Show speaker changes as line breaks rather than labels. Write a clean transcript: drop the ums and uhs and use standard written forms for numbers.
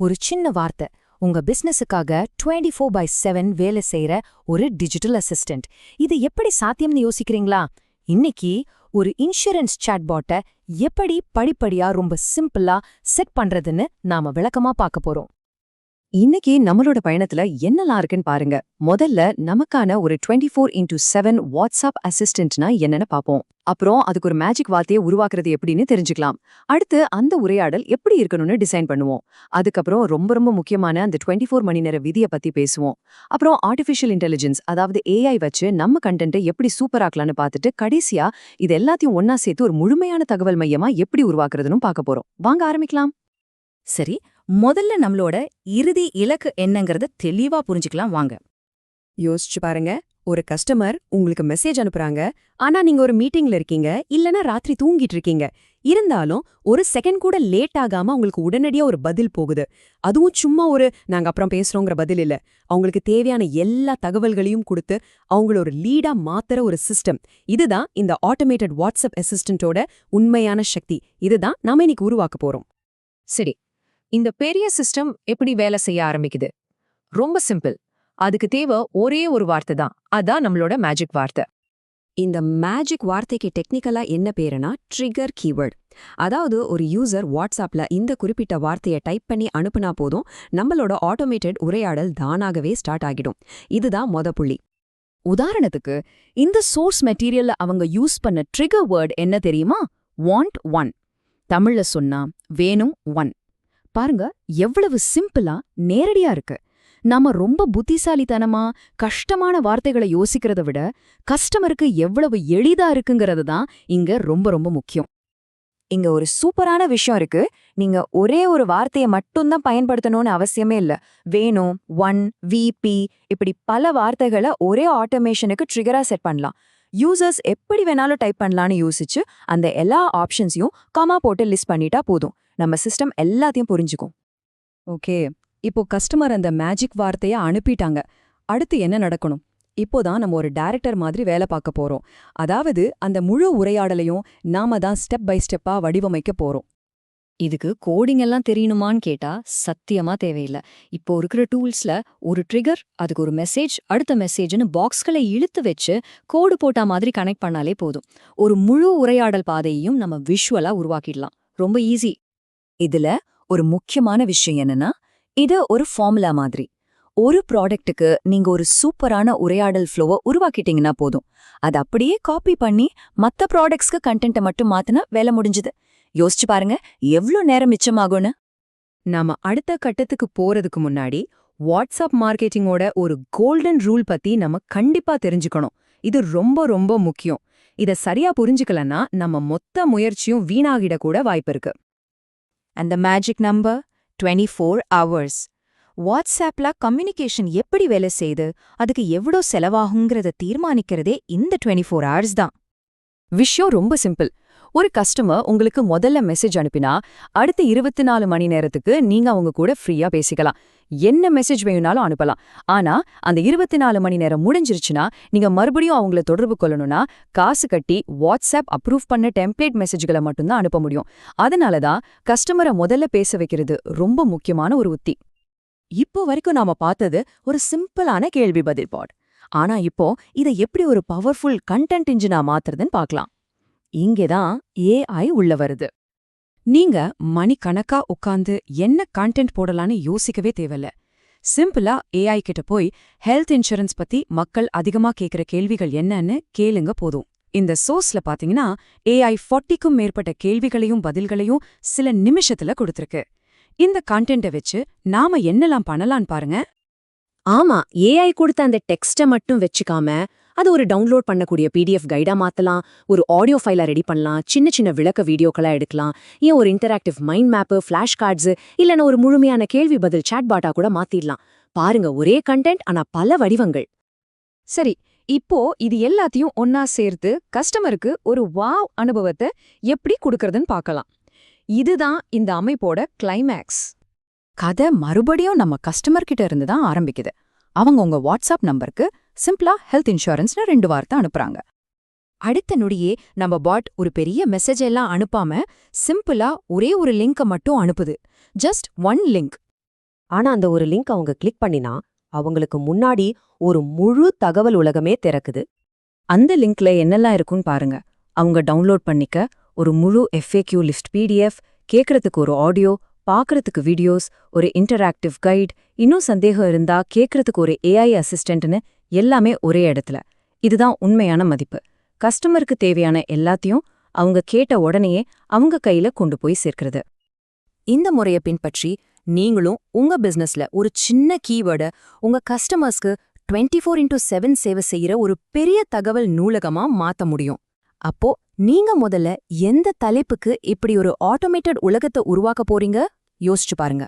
ஒரு சின்ன வார்த்தை உங்க பிசினஸுக்காக 24/7 வேலை செய்யற ஒரு டிஜிட்டல் அசிஸ்டன்ட். இது எப்படி சாத்தியம்னு யோசிக்கிறீங்களா? இன்னைக்கு ஒரு இன்சூரன்ஸ் சாட்பாட்டை எப்படி படிப்படியா ரொம்ப சிம்பிளா செட் பண்றதுன்னு நாம விளக்கமா பார்க்க போறோம்.
இன்னைக்கு நம்மளோட பயணத்துல என்னலாம் இருக்குன்னு பாருங்க. முதல்ல நமக்கான ஒரு 24/7 வாட்ஸ்அப் அசிஸ்டன்ட்னா என்னன்னு பாப்போம். அப்புறம் அதுக்கு ஒரு மேஜிக் வார்த்தையை உருவாக்குறது எப்படின்னு தெரிஞ்சுக்கலாம். அடுத்து அந்த உரையாடல் எப்படி இருக்கணும்னு டிசைன் பண்ணுவோம். அதுக்கப்புறம் ரொம்ப ரொம்ப முக்கியமான அந்த 24 மணி நேர விதியை பத்தி பேசுவோம். அப்புறம் ஆர்டிஃபிஷியல் இன்டெலிஜென்ஸ், அதாவது ஏஐ வச்சு நம்ம கண்டென்ட்டை எப்படி சூப்பராக்கலாம்னு பார்த்துட்டு கடைசியா இது எல்லாத்தையும் ஒன்னா சேர்த்து ஒரு முழுமையான தகவல் மையமா எப்படி உருவாக்குறதுன்னு பார்க்க போறோம். வாங்க ஆரம்பிக்கலாம்.
சரி, முதல்ல நம்மளோட இறுதி இலக்கு என்னங்கறத தெளிவா புரிஞ்சுக்கலாம் வாங்க.
யோசிச்சு பாருங்க. ஒரு கஸ்டமர் உங்களுக்கு மெசேஜ் அனுப்புறாங்க. ஆனா நீங்க ஒரு மீட்டிங்ல இருக்கீங்க, இல்லனா ராத்திரி தூங்கிட்டு இருக்கீங்க. இருந்தாலும் ஒரு செகண்ட் கூட லேட் ஆகாம உங்களுக்கு உடனடியா ஒரு பதில் போகுது. அதுவும் சும்மா ஒரு நாங்க அப்புறம் பேசுறோங்கிற பதில் இல்ல. அவங்களுக்கு தேவையான எல்லா தகவல்களையும் கொடுத்து அவங்கள ஒரு லீடா மாத்துற ஒரு சிஸ்டம். இதுதான் இந்த ஆட்டோமேட்டட் வாட்ஸ்அப் அசிஸ்டன்ட்டோட உண்மையான சக்தி. இதுதான் நாம இன்னைக்கு உருவாக்க போறோம்.
சரி, இந்த பெரிய சிஸ்டம் எப்படி வேலை செய்ய ஆரம்பிக்குது? ரொம்ப சிம்பிள். அதுக்கு தேவை ஒரே ஒரு வார்த்தை தான். அதான் நம்மளோட மேஜிக் வார்த்தை.
இந்த மேஜிக் வார்த்தைக்கு டெக்னிக்கலா என்ன பேருனா ட்ரிகர் கீவேர்ட். அதாவது ஒரு யூசர் வாட்ஸ்அப்ல இந்த குறிப்பிட்ட வார்த்தையை டைப் பண்ணி அனுப்புனா போதும், நம்மளோட ஆட்டோமேட்டட் உரையாடல் தானாகவே ஸ்டார்ட் ஆகிடும். இதுதான் மொத புள்ளி.
உதாரணத்துக்கு இந்த சோர்ஸ் மெட்டீரியல்ல அவங்க யூஸ் பண்ண ட்ரிகர் வேர்ட் என்ன தெரியுமா? வாண்ட் 1. தமிழ்ல சொன்னா வேணும் 1. பாருங்க எவ்வளவு சிம்பிளா நேரடியா இருக்கு. நாம ரொம்ப புத்திசாலித்தனமா கஷ்டமான வார்த்தைகளை யோசிக்கிறத விட கஸ்டமருக்கு எவ்வளவு எளிதா இருக்குங்கிறது தான் இங்க ரொம்ப ரொம்ப முக்கியம்.
இங்க ஒரு சூப்பரான விஷயம் இருக்கு. நீங்க ஒரே ஒரு வார்த்தையை மட்டும்தான் பயன்படுத்தணும்னு அவசியமே இல்ல. வேணும், 1, விபி இப்படி பல வார்த்தைகளை ஒரே ஆட்டோமேஷனுக்கு ட்ரிகரா செட் பண்ணலாம். யூசர்ஸ் எப்படி வேணாலும் டைப் பண்ணலான்னு யோசிச்சு அந்த எல்லா ஆப்ஷன்ஸையும் கமா போட்டு லிஸ்ட் பண்ணிட்டா போதும். நம்ம சிஸ்டம் எல்லாத்தையும் புரிஞ்சுக்கும். ஓகே, இப்போ கஸ்டமர் அந்த மேஜிக் வார்த்தைய அனுப்பிட்டாங்க. அடுத்து என்ன நடக்கணும்? இப்போதான் நம்ம ஒரு டைரக்டர் மாதிரி வேலை பார்க்க போறோம். அதாவது அந்த முழு உரையாடலையும் நாம தான் ஸ்டெப் பை ஸ்டெப்பா வடிவமைக்க போறோம்.
இதுக்கு கோடிங் எல்லாம் தெரியணுமான்னு கேட்டா சத்தியமா தேவையில்லை. இப்போ இருக்கிற டூல்ஸ்ல ஒரு ட்ரிகர், அதுக்கு ஒரு மெசேஜ், அடுத்த மெசேஜ்னு பாக்ஸ்களை இழுத்து வச்சு கோடு போட்டா மாதிரி கனெக்ட் பண்ணாலே போதும். ஒரு முழு உரையாடல் பாதையையும் நம்ம விஷுவலா உருவாக்கிடலாம். ரொம்ப ஈஸி.
இதுல ஒரு முக்கியமான விஷயம் என்னன்னா, இது ஒரு ஃபார்முலா மாதிரி. ஒரு ப்ராடக்ட்டுக்கு நீங்க ஒரு சூப்பரான உரையாடல் ஃப்ளோவை உருவாக்கிட்டீங்கன்னா போதும். அது அப்படியே காப்பி பண்ணி மத்த ப்ராடக்ட்ஸ்க்கு கண்டென்ட்டை மட்டும் மாத்தினா வேலை முடிஞ்சுது. யோசிச்சு பாருங்க எவ்ளோ நேரம் மிச்சமாகும்னு.
நாம அடுத்த கட்டத்துக்கு போறதுக்கு முன்னாடி வாட்ஸ்அப் மார்க்கெட்டிங்கோட ஒரு கோல்டன் ரூல் பத்தி நம்ம கண்டிப்பா தெரிஞ்சுக்கணும். இது ரொம்ப ரொம்ப முக்கியம். இத சரியா புரிஞ்சுக்கலன்னா நம்ம மொத்த முயற்சியும் வீணாகிட கூட வாய்ப்பு இருக்கு.
அந்த மேஜிக் நம்பர் 24 hours. வாட்ஸ்அப்ல கம்யூனிகேஷன் எப்படி வேலை செய்யுது, அதுக்கு எவ்வளோ செலவாகுங்கிறத தீர்மானிக்கிறதே இந்த 24 hours தான்.
விஷயம் ரொம்ப சிம்பிள். ஒரு கஸ்டமர் உங்களுக்கு முதல்ல மெசேஜ் அனுப்பினா அடுத்த 24 மணி நேரத்துக்கு நீங்க அவங்க கூட ஃப்ரீயா பேசிக்கலாம். என்ன மெசேஜ் வேணும்னாலும் அனுப்பலாம். ஆனா அந்த 24 மணி நேரம் முடிஞ்சிருச்சுன்னா நீங்க மறுபடியும் அவங்கள தொடர்பு கொள்ளணும்னா காசு கட்டி வாட்ஸ்அப் அப்ரூவ் பண்ண டெம்ப்ளேட் மெசேஜ்களை மட்டும்தான் அனுப்ப முடியும். அதனாலதான் கஸ்டமரை முதல்ல பேச வைக்கிறது ரொம்ப முக்கியமான ஒரு உத்தி. இப்போ வரைக்கும் நாம பார்த்தது ஒரு சிம்பிளான கேள்வி பதில் பாட். ஆனா இப்போ இதை எப்படி ஒரு பவர்ஃபுல் கண்டென்ட் இன்ஜினா மாத்துறதுன்னு பார்க்கலாம். இங்கேதான் ஏஐ உள்ள வருது. நீங்க மணிக்கணக்கா உட்காந்து என்ன கண்டென்ட் போடலான்னு யோசிக்கவே தேவையில்ல. சிம்பிளா ஏஐ கிட்ட போய் ஹெல்த் இன்சூரன்ஸ் பத்தி மக்கள் அதிகமா கேக்குற கேள்விகள் என்னன்னு கேளுங்க போதும். இந்த சோர்ஸ்ல பாத்தீங்கன்னா ஏஐ 40க்கும் மேற்பட்ட கேள்விகளையும் பதில்களையும் சில நிமிஷத்துல கொடுத்திருக்கு. இந்த கண்டென்ட்டை வச்சு நாம என்னலாம் பண்ணலான்னு பாருங்க. ஆமா, ஏஐ கொடுத்த அந்த டெக்ஸ்ட்டை மட்டும் வச்சுக்காம அது ஒரு டவுன்லோட் பண்ணக்கூடிய பிடிஎஃப் கைடா மாத்தலாம், ஒரு ஆடியோ ஃபைலா ரெடி பண்ணலாம், சின்ன சின்ன விளக்க வீடியோக்களா எடுக்கலாம், ஏன் ஒரு interactive mind map, flash cards இல்லைன்னா ஒரு முழுமையான கேள்வி பதில் சாட்பாட்டா கூட மாத்திடலாம். பாருங்க, ஒரே கண்டென்ட் ஆனா பல வடிவங்கள். சரி, இப்போ இது எல்லாத்தையும் ஒன்னா சேர்த்து கஸ்டமருக்கு ஒரு வாவ் அனுபவத்தை எப்படி கொடுக்கறதுன்னு பார்க்கலாம். இதுதான் இந்த அமைப்போட கிளைமேக்ஸ்.
கதை மறுபடியும் நம்ம கஸ்டமர் கிட்ட இருந்து தான் ஆரம்பிக்குது. அவங்க உங்க வாட்ஸ்அப் நம்பருக்கு சிம்பிளா ஹெல்த் இன்சூரன்ஸ்னு 2 வார்த்தை அனுப்புறாங்க. அடுத்த நொடியே நம்ம பாட் ஒரு பெரிய மெசேஜ் எல்லாம் அனுப்பாம சிம்பிளா ஒரே ஒரு லிங்கை மட்டும் அனுப்புது. Just 1 link.
ஆனா அந்த ஒரு லிங்க் அவங்க கிளிக் பண்ணினா அவங்களுக்கு முன்னாடி ஒரு முழு தகவல் உலகமே திறக்குது.
அந்த லிங்க்ல என்னெல்லாம் இருக்குன்னு பாருங்க. அவங்க டவுன்லோட் பண்ணிக்க ஒரு முழு FAQ லிஸ்ட் PDF, கேட்கறதுக்கு ஒரு ஆடியோ, பார்க்கறதுக்கு வீடியோஸ், ஒரு இன்டராக்டிவ் கைட், இன்னும் சந்தேகம் இருந்தா கேட்கறதுக்கு ஒரு AI அசிஸ்டன்ட்னு எல்லாமே ஒரே இடத்துல. இதுதான் உண்மையான மதிப்பு. கஸ்டமருக்கு தேவையான எல்லாத்தையும் அவங்க கேட்ட உடனேயே அவங்க கையில கொண்டு போய் சேர்க்கிறது.
இந்த முறைய பின்பற்றி நீங்களும் உங்க பிசினஸ்ல ஒரு சின்ன கீவேர்ட உங்க கஸ்டமர்ஸ்க்கு 24x7 சேவை செய்யற ஒரு பெரிய தகவல் நூலகமா மாத்த முடியும். அப்போ நீங்க முதல்ல எந்த தலைப்புக்கு இப்படி ஒரு ஆட்டோமேட்டட் உலகத்தை உருவாக்க போறீங்க யோசிச்சு பாருங்க.